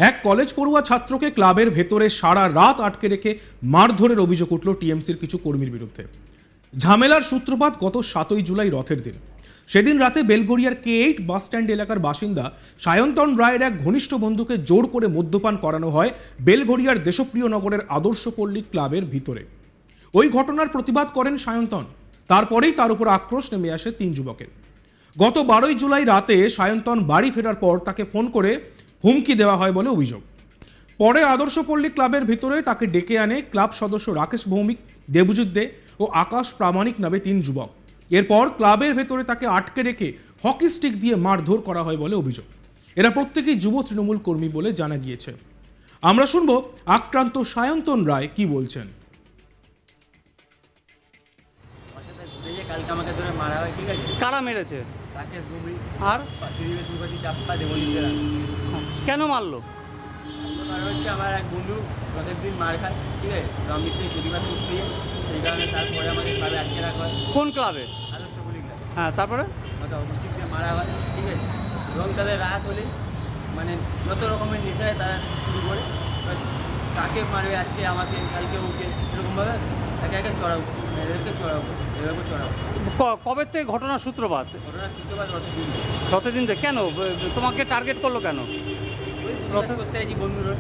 এক কলেজ পড়ুয়া ছাত্রকে ক্লাবের ভেতরে সারা রাত আটকে রেখে মারধরের অভিযোগ উঠল টিএমসির কিছু কর্মীর বিরুদ্ধে। ঝামেলার সূত্রপাত গত 7 জুলাই রথের দিন। সেদিন রাতে বেলগড়িয়ার K8 বাস স্ট্যান্ড এলাকার বাসিন্দা সায়ন্তন রায়ের এক ঘনিষ্ঠ বন্ধুকে জোর করে মদ্যপান করানো হয় বেলগড়িয়ার দেশপ্রিয় নগরের আদর্শপল্লী ক্লাবের ভিতরে। ওই ঘটনার প্রতিবাদ করেন সায়ন্তন। তারপরেই তার উপর আক্রোশ নেমে আসে 3 যুবকের। গত 12 জুলাই রাতে সায়ন্তন বাড়ি ফেরার পর তাকে ফোন করে হুমকি দেওয়া হয় বলে অভিযোগ। পরে আদর্শপল্লী ক্লাবের ভিতরে তাকে ডেকে আনে ক্লাব সদস্য রাকেশ ভৌমিক, দেবজিৎ দে ও আকাশ প্রামাণিক নামে 3 যুবক। এরপর ক্লাবের ভেতরে তাকে আটকে রেখে হকি স্টিক দিয়ে মারধর করা হয় বলে অভিযোগ। এরা প্রত্যেকেই যুব তৃণমূল কর্মী বলে জানা গিয়েছে। আমরা শুনবো আক্রান্ত সায়ন্তন রায় কি বলছেন। কারা মেরেছে? আর কেন মারলো? আমার এক বন্ধু প্রত্যেকদিন মার খায়, ঠিক আছে, তো আমি সেই প্রতিবাদ করতে যাই, সেই কারণে তারপরে আমাকে ক্লাবে আটকে রাখা হয়। কোন ক্লাবে? আদর্শপল্লী ক্লাব। হ্যাঁ, তারপরে অবস্থিত দিয়ে মারা হয়, ঠিক আছে, এবং তাদের রাত হলে মানে যত রকমের নেশায় তারা শুরু করে তাকে মারবে, আজকে আমাকে, কালকে ওকে, এরকমভাবে একে একে চড়াও, এদেরকে চড়াও, এভাবে চড়াও। কবে থেকে ঘটনার সূত্রপাত? ঘটনার সূত্রপাত রথের দিন থেকে। কেন তোমাকে টার্গেট করলো কেন? করতে চাইছি বন্ধুরা।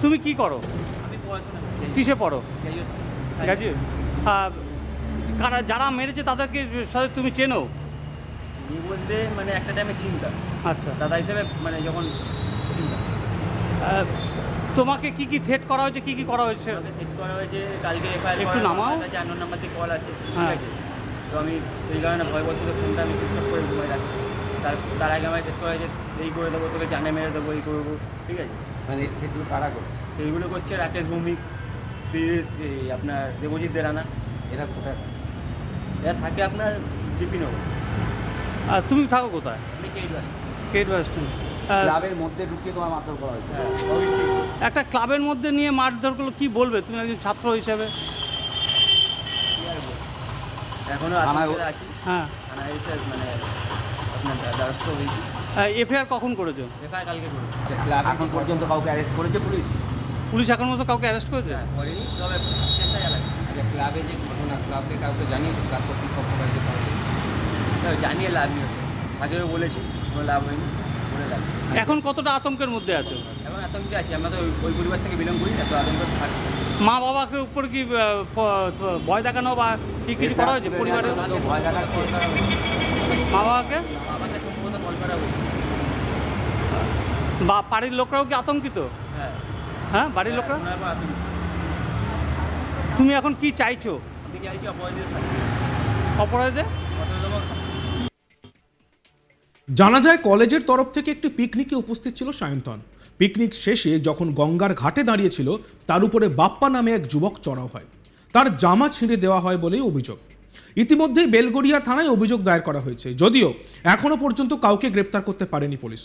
তুমি কি করো? আমি পড়াশোনা। কিসে পড়ো? গ্র্যাজুয়েট। কারা যারা মেরেছে তাদেরকে সাথে তুমি চেনো? চিনি বলতে মানে একটা টাইমে চিন্তা। আচ্ছা, দাদা হিসেবে মানে যখন চিন্তা। তোমাকে কি কি থ্রেট করা হয়েছে, কি কি করা হয়েছে? আমাকে থ্রেট করা হয়েছে, কালকে এফআইআর একটু নামাও। 4 নম্বর থেকে কল আসে, ঠিক আছে, তো আমি সেই কারণে ভয়বশত ফোনটা আমি সুইচ অফ করে ঘুমাই রাখি। তার আগে আমাকে থ্রেট করা হয়েছে, এই করে দেবো, তোকে জানে মেরে দেবো, এই করবো, ঠিক আছে। মানে এই থ্রেটগুলো কারা করছে? এইগুলো করছে রাকেশ ভৌমিক, আপনার দেবজিৎ দে রানা। এরা কোথায়? এরা থাকে আপনার ডিপিনগর। আর তুমি থাকো কোথায়? আমি K8 বাস। K8 bus stand. ক্লাবের মধ্যে ঢুকিয়ে তোমার মারধর করা হয়েছে? একটা ক্লাবের মধ্যে নিয়ে মারধর করলো, কি বলবে তুমি একজন ছাত্র হিসেবে? এখনো আছি। হ্যাঁ, থানায় এসে মানে আপনার দ্বারস্থ হয়েছি। এফআইআর কখন করেছো? এফআইআর কালকে করেছি। ক্লাব এখন পর্যন্ত কাউকে অ্যারেস্ট করেছে পুলিশ? পুলিশ এখন মতো কাউকে অ্যারেস্ট করেছে? করেনি, তবে চেষ্টা চালাচ্ছে। আচ্ছা, ক্লাবে যে ঘটনা, ক্লাবকে কাউকে জানিয়েছে? ক্লাব কর্তৃপক্ষ কাউকে জানিয়ে লাভ নেই, আগেও বলেছি, কোনো লাভ হয়নি, বলে লাভ। এখন কতটা আতঙ্কের মধ্যে আছো? এখন আতঙ্কে আছি, আমরা তো ওই পরিবার থেকে বিলং করি না, তো আতঙ্ক থাকি। মা বাবাকে উপর কি ভয় দেখানো বা কি কিছু করা হয়েছে পরিবারের? ভয় দেখাচ্ছে মা বাবাকে সম্ভবত কল করা হয়েছে। বা বাড়ির লোকরাও কি আতঙ্কিত? হ্যাঁ, বাড়ির লোকরা। তুমি এখন কি চাইছো? আমি চাইছি অপরাধে। জানা যায় কলেজের তরফ থেকে একটি পিকনিকে উপস্থিত ছিল সায়ন্তন। পিকনিক শেষে যখন গঙ্গার ঘাটে দাঁড়িয়েছিল তার উপরে বাপ্পা নামে এক যুবক চড়াও হয়। তার জামা ছিঁড়ে দেওয়া হয় বলেই অভিযোগ। ইতিমধ্যেই বেলগড়িয়া থানায় অভিযোগ দায়ের করা হয়েছে, যদিও এখনো পর্যন্ত কাউকে গ্রেপ্তার করতে পারেনি পুলিশ।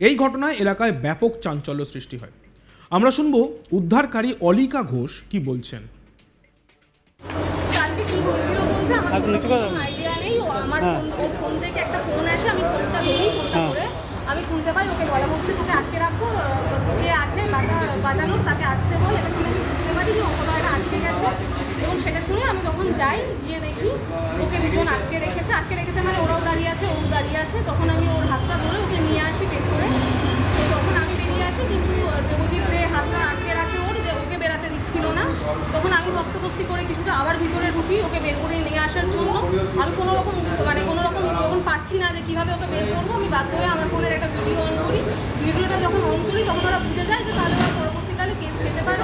এই ঘটনায় এলাকায় ব্যাপক চাঞ্চল্য সৃষ্টি হয়। আমরা শুনবো উদ্ধারকারী অলিকা ঘোষ কি বলছেন। আমি শুনতে পাই ওকে বলা হচ্ছে তোকে আটকে রাখবো, যে আছে বাজানোর তাকে আসতে বল। এটা শুনে আমি বুঝতে পারি যে ওখানে একটা আটকে গেছে, এবং সেটা শুনে আমি যখন যাই, গিয়ে দেখি ওকে দুজন আটকে রেখেছে মানে ওরাও দাঁড়িয়ে আছে, ও দাঁড়িয়ে আছে। তখন আমি ওর হাতটা ধরে ওকে নিয়ে আসি বের করে। তো তখন আমি বেরিয়ে আসি, কিন্তু দেবজিৎ দে হাতটা আটকে রাখে ওর, যে ওকে বেরাতে দিচ্ছিল না। তখন আমি হস্তবস্তি করে কিছুটা আবার ভিতরে ঢুকি ওকে বের করে নিয়ে আসার জন্য। আমি কোনো রকম যখন পাচ্ছি না যে কীভাবে ওকে বের করবো, আমি বাধ্য হয়ে আমার ফোনের একটা ভিডিও অন করি। ভিডিওটা যখন অন করি তখন ওরা বুঝে যায় যে তাহলে ওরা পরবর্তীকালে কেস পেতে পারে।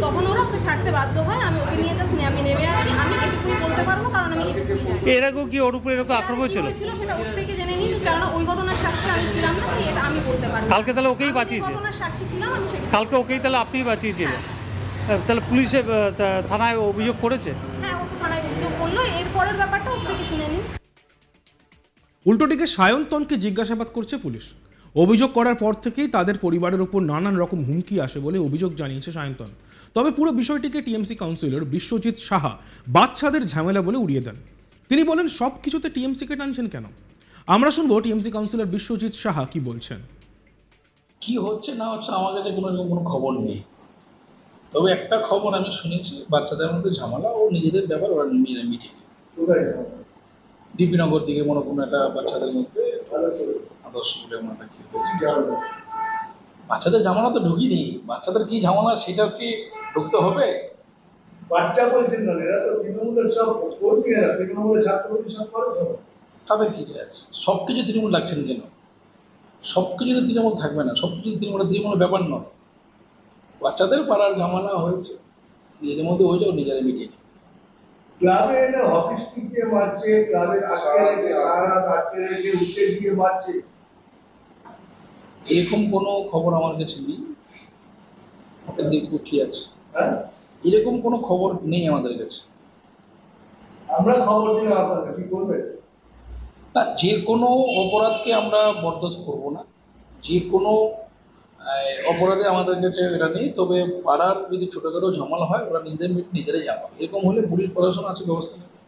তখন ওরা ওকে ছাড়তে বাধ্য হয়। আমি ওকে নিয়ে জাস্ট আমি নেমে আসি। আমি এটুকুই বলতে পারবো, কারণ আমি এটুকুই জানি। এরকম কি ওর উপরে এরকম আক্রমণ হয়েছিল? সেটা ওর থেকে জেনে নিন, কারণ ওই ঘটনার সাক্ষী আমি ছিলাম না, এটা আমি বলতে পারবো। কালকে তাহলে ওকেই বাঁচিয়েছে? ঘটনার সাক্ষী ছিলাম আমি, কালকে ওকেই তাহলে আপনিই বাঁচিয়েছিলেন? তাহলে পুলিশে থানায় অভিযোগ করেছে? হ্যাঁ, ও তো থানায় অভিযোগ করলো। এরপরের ব্যাপারটা ওর থেকে শুনে নিন। উল্টোদিকে সায়ন্তনকে জিজ্ঞাসাবাদ করছে পুলিশ। অভিযোগ করার পর থেকেই তাদের পরিবারের উপর নানান রকম হুমকি আসে বলে অভিযোগ জানিয়েছে সায়ন্তন। তবে পুরো বিষয়টিকে টিএমসি কাউন্সিলর বিশ্বজিৎ সাহা বাচ্চাদের ঝামেলা বলে উড়িয়ে দেন। তিনি বলেন সব কিছুতে টিএমসিকে টানছেন কেন। আমরা শুনবো টিএমসি কাউন্সিলর বিশ্বজিৎ সাহা কি বলছেন। কি হচ্ছে না হচ্ছে আমার কাছে কোনো এরকম কোনো খবর নেই। তবে একটা খবর আমি শুনেছি, বাচ্চাদের মধ্যে ঝামেলা ও নিজেদের ব্যাপার ওরা মিটিয়ে দীপিনগর দিকে মনে কোনো একটা বাচ্চাদের মধ্যে আদর্শ বলে আমার একটা কি হয়েছে। বাচ্চাদের ঝামেলা তো ঢুকিনি, বাচ্চাদের কি ঝামেলা সেটা কি ঢুকতে হবে? বাচ্চা বলছেন না, এরা তো তৃণমূলের সব কর্মী, এরা তৃণমূলের ছাত্রী সব করে তো। তাদের কি আছে? সবকিছু তৃণমূল লাগছেন কেন? সবকিছু তো তৃণমূল থাকবে না, সবকিছু তৃণমূলের ব্যাপার নয়। বাচ্চাদের পাড়ার ঝামেলা হয়েছে, নিজেদের মধ্যে হয়ে যাও, নিজেরা মিটিয়ে। ক্লাবে এলে হকি স্টিক দিয়ে মারছে, ক্লাবে আটকে রেখে সারা রাত আটকে রেখে উঠে দিয়ে মারছে, এরকম কোনো খবর আমার কাছে নেই। ওটা দেখবো কি আছে। হ্যাঁ এরকম কোনো খবর নেই আমাদের কাছে। আমরা খবর দিলাম, আপনাকে কি করবে? না, যে কোনো অপরাধকে আমরা বরদাস্ত করবো না, যে কোনো অপরাধে আমাদের কাছে এটা নেই। তবে পাড়ার যদি ছোটখাটো ঝামেলা হয় ওরা নিজেরাই যাবে, এরকম হলে পুলিশ প্রশাসন আছে, ব্যবস্থা নেবে।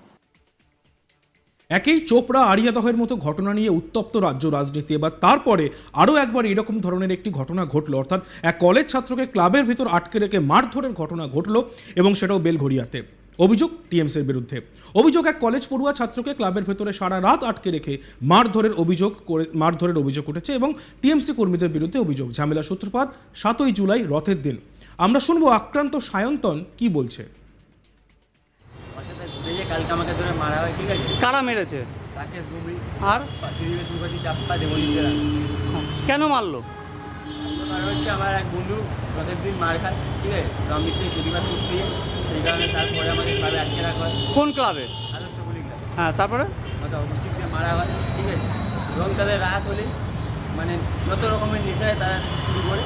একেই চোপড়া আড়িয়াদহের মতো ঘটনা নিয়ে উত্তপ্ত রাজ্য রাজনীতি। এবার তারপরে আরও একবার এরকম ধরনের একটি ঘটনা ঘটলো, অর্থাৎ এক কলেজ ছাত্রকে ক্লাবের ভিতর আটকে রেখে মারধরের ঘটনা ঘটলো, এবং সেটাও বেলঘড়িয়াতে। অভিযোগ টিএমসির বিরুদ্ধে। অভিযোগ, এক কলেজ পড়ুয়া ছাত্রকে ক্লাবের ভেতরে সারা রাত আটকে রেখে মারধরের অভিযোগ উঠেছে, এবং টিএমসি কর্মীদের বিরুদ্ধে অভিযোগ। ঝামেলা সূত্রপাত 7ই জুলাই, রথের দিন। আমরা শুনবো আক্রান্ত সায়ন্তন কি বলছে। আমার সাথে ঘুরে যে কালকে আমাকে ধরে মারা হয়, ঠিক আছে? কারা মেরেছে? রাকেশ ভূমি আর পৃথিবীর দুর্গাজি চাপ্পা দেবজিৎ। কেন মারলো? কারণ হচ্ছে আমার এক বন্ধু রথের দিন মার খায়, ঠিক আছে? তো আমি সেই প্রতিবাদ করতে যাই, সেই কারণে তারপরে আমাকে ক্লাবে আটকে রাখা হয়। কোন ক্লাবে? আদর্শ বলি ক্লাব। হ্যাঁ, তারপরে হয়তো অবস্থিত দিয়ে মারা হয়, ঠিক আছে? এবং তাদের রাত হলে মানে যত রকমের নেশায় তারা শুরু করে,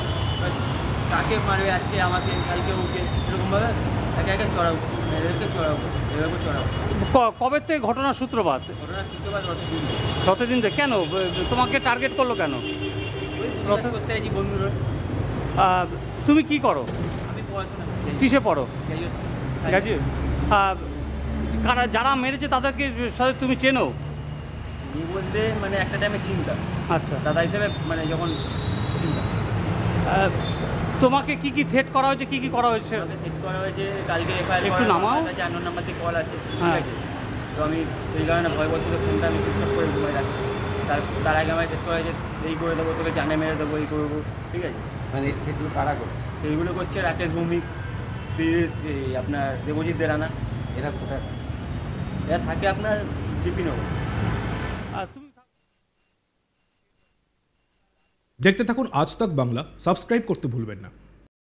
কাকে মারবে আজকে আমাকে, কালকে ওকে, এরকমভাবে একে একে চড়াবো, এদেরকে চড়াবো, এভাবে চড়াবো। কবে থেকে ঘটনার সূত্রপাত? ঘটনার সূত্রপাত রথের দিন। রথের দিন থেকে কেন তোমাকে টার্গেট করলো কেন? ওই প্রতিবাদ করতে আছি বন্ধুরা। তুমি কি করো? আমি পড়াশোনা করছি। কিসে পড়ো? গ্র্যাজুয়েট। গ্র্যাজুয়েট। কারা যারা মেরেছে তাদেরকে সাথে তুমি চেনো? চিনি বলতে মানে একটা টাইমে চিনতাম, আচ্ছা। দাদা হিসেবে মানে যখন চিনতাম। তোমাকে কি কি থ্রেট করা হয়েছে, কি কি করা হয়েছে? আমাকে ঠিক করা হয়েছে কালকে এফআইআর একটু নামাও। 4 নম্বর থেকে কল আসে, ঠিক হ্যাঁ। আছে? তো আমি সেই কারণে ভয়বশত ফোনটা আমি সুইচ অফ করে ঘুমাই রাখি। তার আগে আমাকে ঠিক করা হয়েছে এই করে দেবো, তোকে জানে মেরে দেবো, এই করবো, ঠিক আছে? মানে সেগুলো কারা করছে? সেইগুলো করছে রাকেশ ভৌমিক, আপনার দেবজিৎ দেরানা। এরা কোথায়? এরা থাকে আপনার দীপিনগর। তুমি দেখতে থাকুন আজ তাক বাংলা, সাবস্ক্রাইব করতে ভুলবেন না।